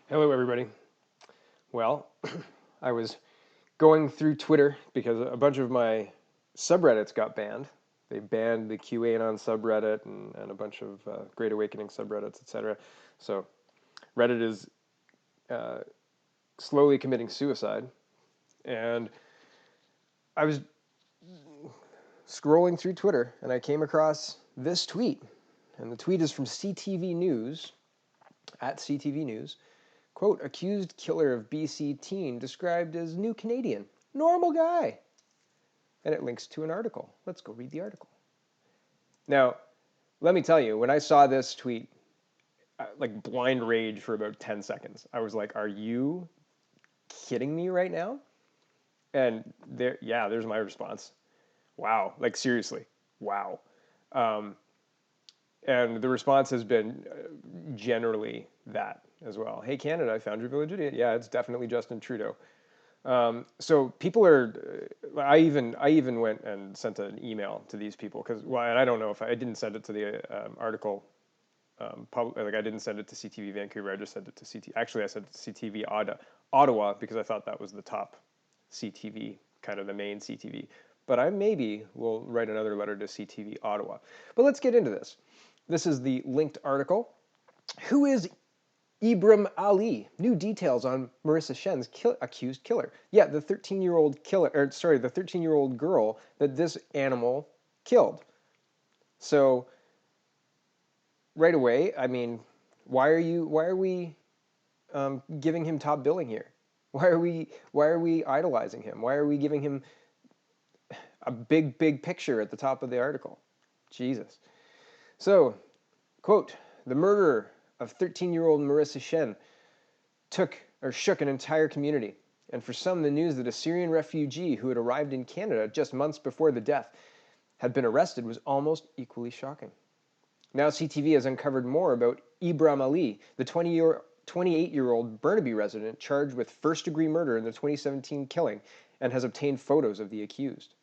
Hello, everybody. Well, I was going through Twitter because a bunch of my subreddits got banned. They banned the QAnon subreddit and a bunch of Great Awakening subreddits, etc. So Reddit is uh, slowly committing suicide. And I was scrolling through Twitter and I came across this tweet. And the tweet is from CTV News, at CTV News. Quote, accused killer of BC teen described as new Canadian. Normal guy. And it links to an article. Let's go read the article. Now, let me tell you, when I saw this tweet, like blind rage for about 10 seconds. I was like, are you kidding me right now? And there's my response. Wow. Like, seriously. Wow. Um, and the response has been generally that as well. Hey, Canada, I found your village idiot. Yeah, it's definitely Justin Trudeau. So people are. I even went and sent an email to these people because, well, and I don't know if I didn't send it to the article. Like I didn't send it to CTV Vancouver. I just sent it to CT. Actually, I sent it to CTV Ottawa because I thought that was the top CTV, kind of the main CTV. But I maybe will write another letter to CTV Ottawa. But let's get into this. This is the linked article. Who is Ibram Ali? New details on Marissa Shen's accused killer. Yeah, the 13-year-old killer, or sorry, the 13-year-old girl that this animal killed. So right away, I mean, why are we giving him top billing here? Why are we idolizing him? Why are we giving him a big picture at the top of the article? Jesus. So, quote, the murderer of 13-year-old Marissa Shen shook an entire community. And for some, the news that a Syrian refugee who had arrived in Canada just months before the death had been arrested was almost equally shocking. Now CTV has uncovered more about Ibram Ali, the 28-year-old Burnaby resident charged with first-degree murder in the 2017 killing, and has obtained photos of the accused.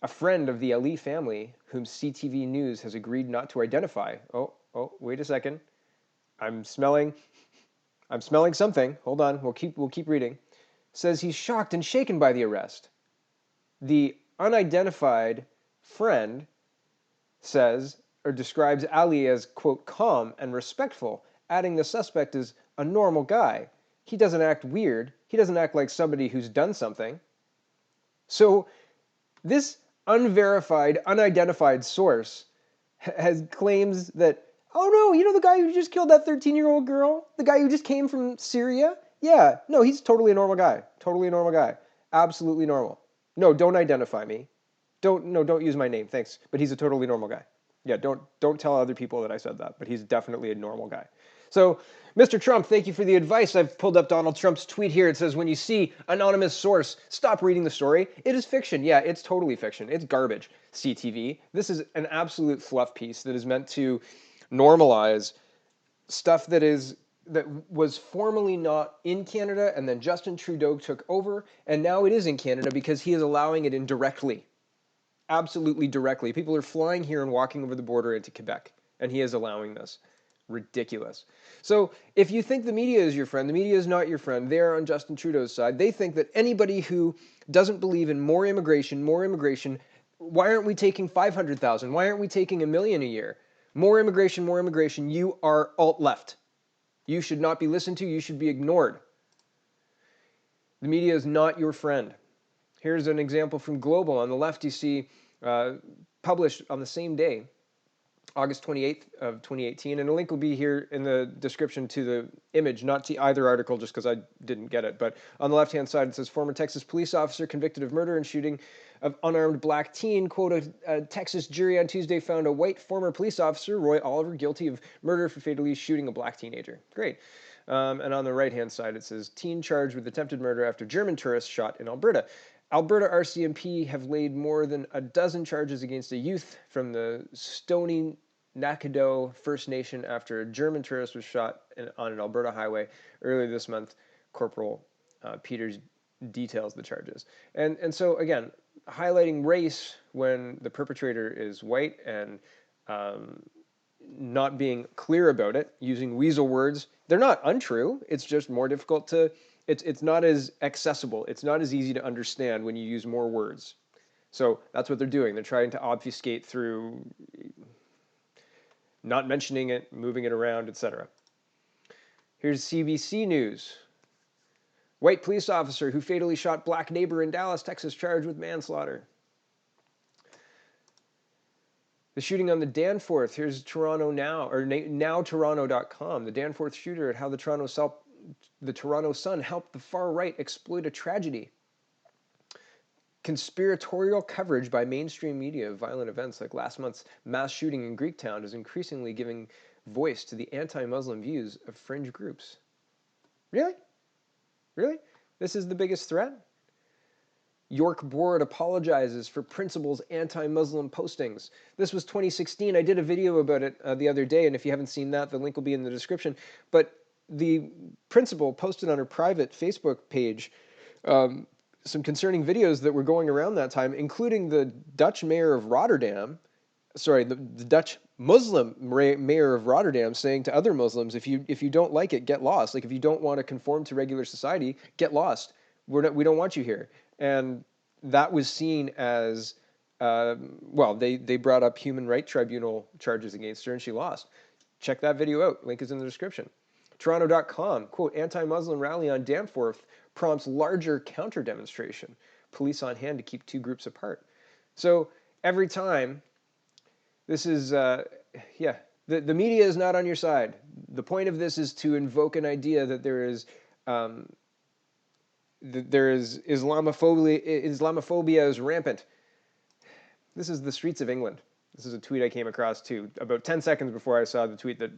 A friend of the Ali family, whom CTV News has agreed not to identify. Oh, wait a second. I'm smelling something. Hold on. We'll keep reading. Says he's shocked and shaken by the arrest. The unidentified friend says or describes Ali as, quote, calm and respectful, adding the suspect is a normal guy. He doesn't act weird. He doesn't act like somebody who's done something. So this unverified, unidentified source has claims that, oh no, you know the guy who just killed that 13-year-old girl? The guy who just came from Syria? Yeah, no, he's totally a normal guy. Totally a normal guy. Absolutely normal. No, don't identify me. Don't use my name, thanks. But he's a totally normal guy. Yeah, don't tell other people that I said that, but he's definitely a normal guy. So, Mr. Trump, thank you for the advice. I've pulled up Donald Trump's tweet here. It says, when you see anonymous source, stop reading the story. It is fiction. Yeah, it's totally fiction. It's garbage, CTV. This is an absolute fluff piece that is meant to normalize stuff that was formerly not in Canada, and then Justin Trudeau took over, and now it is in Canada because he is allowing it in directly. Absolutely directly. People are flying here and walking over the border into Quebec, and he is allowing this. Ridiculous. So if you think the media is your friend, the media is not your friend. They're on Justin Trudeau's side. They think that anybody who doesn't believe in more immigration, why aren't we taking 500,000? Why aren't we taking 1 million a year? More immigration, you are alt-left. You should not be listened to, you should be ignored. The media is not your friend. Here's an example from Global. On the left, you see published on the same day, August 28th of 2018, and a link will be here in the description to the image, not to either article just because I didn't get it. But on the left-hand side, it says, former Texas police officer convicted of murder and shooting of unarmed black teen. Quote, a Texas jury on Tuesday found a white former police officer, Roy Oliver, guilty of murder for fatally shooting a black teenager. Great. And on the right-hand side, it says, teen charged with attempted murder after German tourist shot in Alberta. Alberta RCMP have laid more than a dozen charges against a youth from the Stoney Nakodo First Nation after a German tourist was shot on an Alberta highway earlier this month. Corporal Peters details the charges. And so, again, highlighting race when the perpetrator is white and not being clear about it, using weasel words, They're not untrue. It's just more difficult to, it's not as accessible. It's not as easy to understand when you use more words. So that's what they're doing. They're trying to obfuscate through not mentioning it, moving it around, etc. Here's CBC News. White police officer who fatally shot black neighbor in Dallas, Texas, charged with manslaughter. The shooting on the Danforth. Here's Toronto Now, or nowtoronto.com. The Danforth shooter at how the Toronto Sun helped the far right exploit a tragedy. Conspiratorial coverage by mainstream media of violent events like last month's mass shooting in Greektown is increasingly giving voice to the anti-Muslim views of fringe groups. Really? Really? This is the biggest threat? York Board apologizes for principal's anti-Muslim postings. This was 2016. I did a video about it the other day, and if you haven't seen that, the link will be in the description. But the principal posted on her private Facebook page some concerning videos that were going around that time, including the Dutch mayor of Rotterdam, the Dutch Muslim mayor of Rotterdam saying to other Muslims, if you don't like it, get lost. Like, if you don't want to conform to regular society, get lost. We don't want you here. And that was seen as, they brought up human rights tribunal charges against her and she lost. Check that video out. Link is in the description. Toronto.com, quote, anti-Muslim rally on Danforth prompts larger counter-demonstration. Police on hand to keep two groups apart. So every time, this is, the media is not on your side. The point of this is to invoke an idea that there is Islamophobia is rampant. This is the streets of England. This is a tweet I came across too, about 10 seconds before I saw the tweet that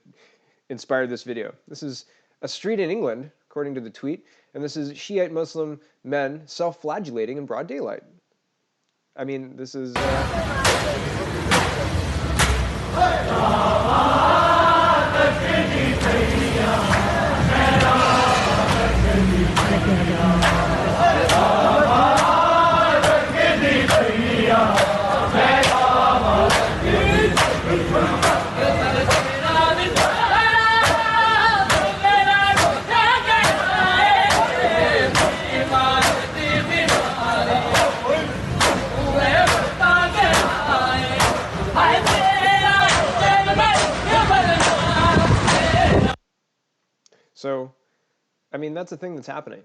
inspired this video. This is a street in England, according to the tweet, and this is Shiite Muslim men self-flagellating in broad daylight. I mean, this is... So, I mean, that's the thing that's happening.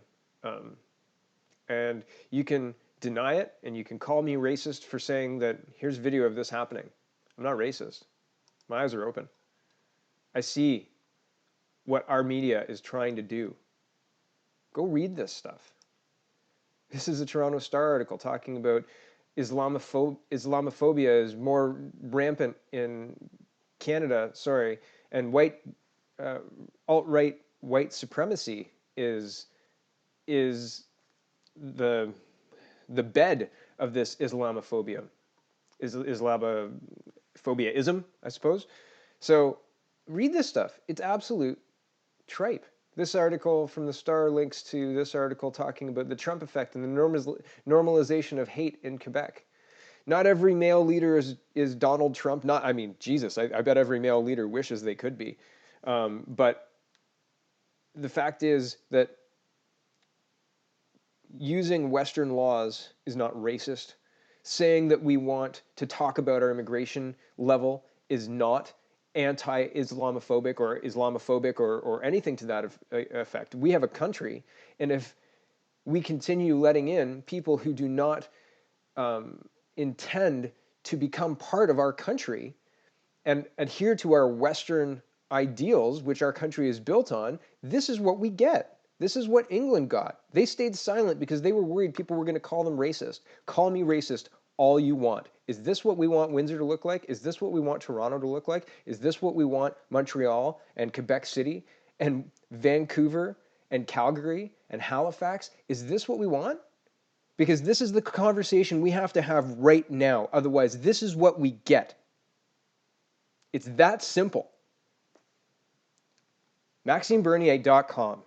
And you can deny it, and you can call me racist for saying that here's video of this happening. I'm not racist. My eyes are open. I see what our media is trying to do. Go read this stuff. This is a Toronto Star article talking about Islamophobia is more rampant in Canada, and alt-right white supremacy is the bed of this Islamophobia. Islamophobiaism, I suppose. So read this stuff. It's absolute tripe. This article from the Star links to this article talking about the Trump effect and the normalization of hate in Quebec. Not every male leader is Donald Trump. Jesus, I bet every male leader wishes they could be. But the fact is that using Western laws is not racist. Saying that we want to talk about our immigration level is not anti-Islamophobic or anything to that effect. We have a country, and if we continue letting in people who do not intend to become part of our country and adhere to our Western ideals, which our country is built on, this is what we get. This is what England got. They stayed silent because they were worried people were going to call them racist. Call me racist all you want. Is this what we want Windsor to look like? Is this what we want Toronto to look like? Is this what we want Montreal and Quebec City and Vancouver and Calgary and Halifax? Is this what we want? Because this is the conversation we have to have right now. Otherwise, this is what we get. It's that simple. MaximeBernier.com